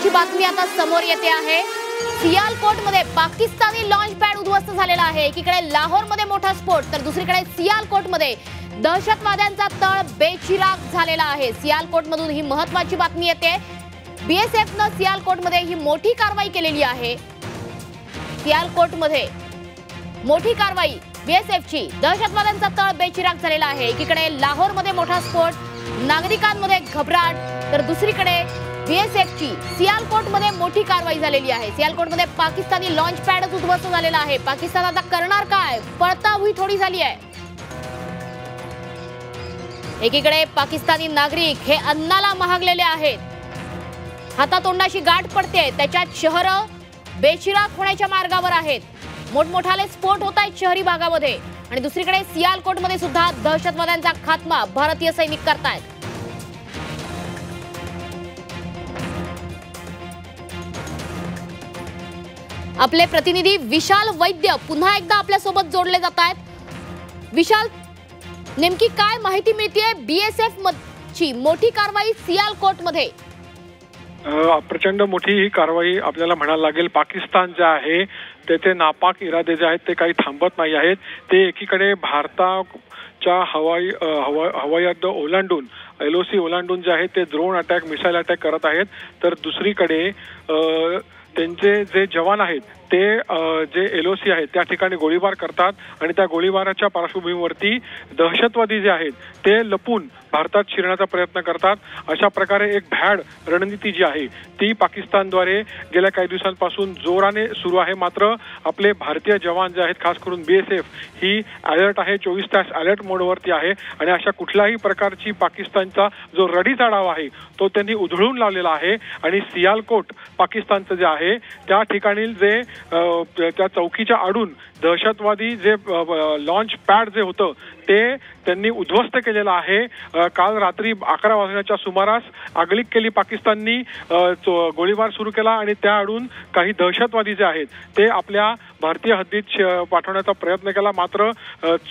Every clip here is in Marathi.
महत्त्वाची बातमी आता समोर येते आहे। सियालकोटमध्ये पाकिस्तानी लॉन्च पॅड उद्ध्वस्त झालेला आहे। एकीकडे लाहोरमध्ये मोठा स्फोट तर दुसरीकडे सियालकोटमध्ये दहशतवाद्यांचा तळ बेचिराग झालेला आहे। सियालकोटमधून ही महत्त्वाची बातमी येते। बीएसएफने सियालकोटमध्ये ही मोठी कारवाई केलेली आहे। सियालकोटमध्ये मोठी कारवाई बीएसएफची, दहशतवाद्यांचा तळ बेचिराग झालेला आहे। एकीकडे लाहोरमध्ये मोठा स्फोट, नागरिकांमध्ये घबराट तर दुसरीकडे बीएसएफची सियालकोटमध्ये मोठी कारवाई झालेली आहे। सियालकोटमध्ये पाकिस्तानी लॉन्च पॅडच उद्ध्वस्त झालेला आहे। पाकिस्तान आता करणार काय? पळतावही थोडी झाली आहे। एकीकडे पाकिस्तानी नागरिक हे अन्नाला महागलेले आहेत, हातातोंडाशी गाठ पडते, त्याच्यात शहर बेचिराग होण्याच्या मार्गावर आहेत। मोठमोठाले स्फोट होत आहेत शहरी भागामध्ये आणि दुसरीकडे सियालकोटमध्ये सुद्धा दहशतवाद्यांचा खात्मा भारतीय सैनिक करतायत। आपले प्रतिनिधी विशाल वैद्य पुन्हा एकदा आपल्या सोबत जोडले जात आहेत। विशाल, नेमकी काय माहिती मिळतेय बीएसएफ ची मोठी कारवाई सियालकोटमध्ये? प्रचंड मोठी ही कारवाई आपल्याला म्हणायला लागेल। पाकिस्तान जे आहे त्याचे नापाक इरादे जे आहेत ते काही थांबत नाही आहेत। ते एकीकडे भारताच्या हवाई हद्द ओलांडून LOC ओलांडून जे आहे ते ड्रोन अटॅक, मिसाईल अटॅक करत आहेत, तर दुसरीकडे त्यांचे जे जवान आहेत ते जे LOC आहेत त्या ठिकाणी गोळीबार करतात आणि त्या गोळीबाराच्या पार्श्वभूमीवरती दहशतवादी जे आहेत ते लपून भारतात शिरण्याचा प्रयत्न करतात। अशा प्रकारे एक भ्याड रणनीती जी आहे ती पाकिस्तानद्वारे गेल्या काही दिवसांपासून जोराने सुरू आहे। मात्र आपले भारतीय जवान जे आहेत, खास करून BSF ही अलर्ट आहे, 24 तास अलर्ट मोडवरती आहे आणि अशा कुठल्याही प्रकारची पाकिस्तानचा जो रडीचा डाव आहे तो त्यांनी उधळून लावलेला आहे। आणि सियालकोट पाकिस्तानचं जे आहे त्या ठिकाणी जे त्या चौकीच्या आडून दहशतवादी जे लॉन्च पॅड जे होतं ते त्यांनी उद्ध्वस्त केलेलं आहे। काल रात्री 11 वाजण्याच्या सुमारास आगळीक केली पाकिस्ताननी, गोळीबार सुरू केला आणि त्या आडून काही दहशतवादी जे आहेत ते आपल्या भारतीय हद्दीत पाठवण्याचा प्रयत्न केला। मात्र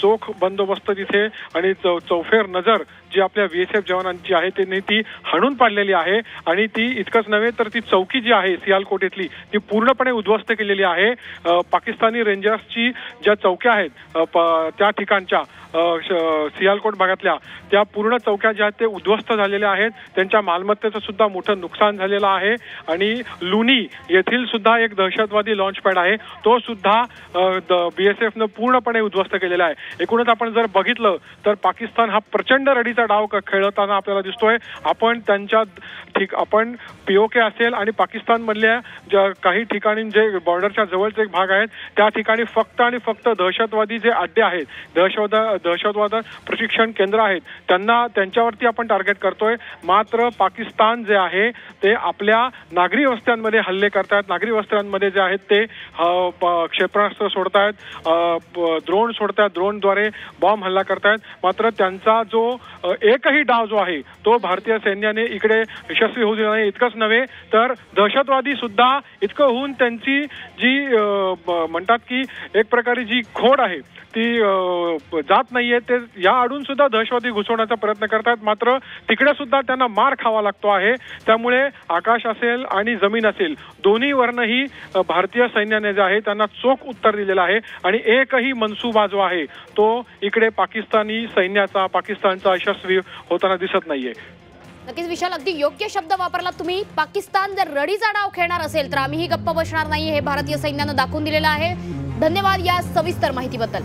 चोख बंदोबस्त तिथे आणि चौफेर नजर जी आपल्या BSF जवानांची आहे त्यांनी ती हाणून पाडलेली आहे आणि ती इतकंच नव्हे तर ती चौकी जी आहे सियालकोट इथली ती पूर्णपणे उद्ध्वस्त केलेली आहे। पाकिस्तानी रेंजर्सची ज्या चौक्या आहेत त्या ठिकाणच्या सियालकोट भागातल्या त्या पूर्ण चौक्या ज्या आहेत ते उद्ध्वस्त झालेल्या आहेत। त्यांच्या मालमत्तेचं सुद्धा मोठं नुकसान झालेलं आहे आणि लुनी येथील सुद्धा एक दहशतवादी लॉन्च पॅड आहे तो सुद्धा BSF न पूर्णपणे उद्ध्वस्त केलेला आहे। एकूणच आपण जर बघितलं तर पाकिस्तान हा प्रचंड रडीचा डाव खेळताना आपल्याला दिसतोय। आपण POK असेल आणि पाकिस्तान मधल्या ज्या काही ठिकाणी जे बॉर्डरच्या जवळचे एक भाग आहेत त्या ठिकाणी फक्त आणि फक्त दहशतवादी जे अड्डे आहेत, दहशतवाद प्रशिक्षण केंद्र आहेत त्यांच्यावरती आपण टार्गेट करतोय। मात्र पाकिस्तान जे आहे ते आपल्या नागरी वस्त्यांमध्ये हल्ले करतात, नागरी वस्त्यांमध्ये जे आहेत ते क्षेपणास्त्र सोडतायत, ड्रोन सोडतायत, ड्रोनद्वारे बॉम्ब हल्ला करतायत। मात्र त्यांचा जो एकही डाव जो आहे तो भारतीय सैन्याने इकडे यशस्वी होऊ दिला नाही। इतकंच नव्हे तर दहशतवादी सुद्धा इतकं होऊन त्यांची जी म्हणतात की एक प्रकारे जी खोड आहे ती जात नाहीये, ते या आडून सुद्धा दहशतवादी घुसवण्याचा प्रयत्न करतात। मात्र तिकडे सुद्धा त्यांना मार खावा लागतो आहे। त्यामुळे आकाश असेल आणि जमीन असेल दोन्हीवरनही भारतीय सैन्याने जे आहे त्यांना चोख उत्तर दिलेलं आहे आणि एकही मनसुबा जो आहे तो इकडे पाकिस्तानी सैन्याचा, पाकिस्तानचा यशस्वी होताना दिसत नाहीये। नक्कीच विशाल, अगदी योग्य शब्द वापरला तुम्ही। पाकिस्तान जर रडीचा डाव खेळणार असेल तर आम्हीही गप्प बसणार नाही हे भारतीय सैन्यानं दाखवून दिलेलं आहे। धन्यवाद या सविस्तर माहितीबद्दल।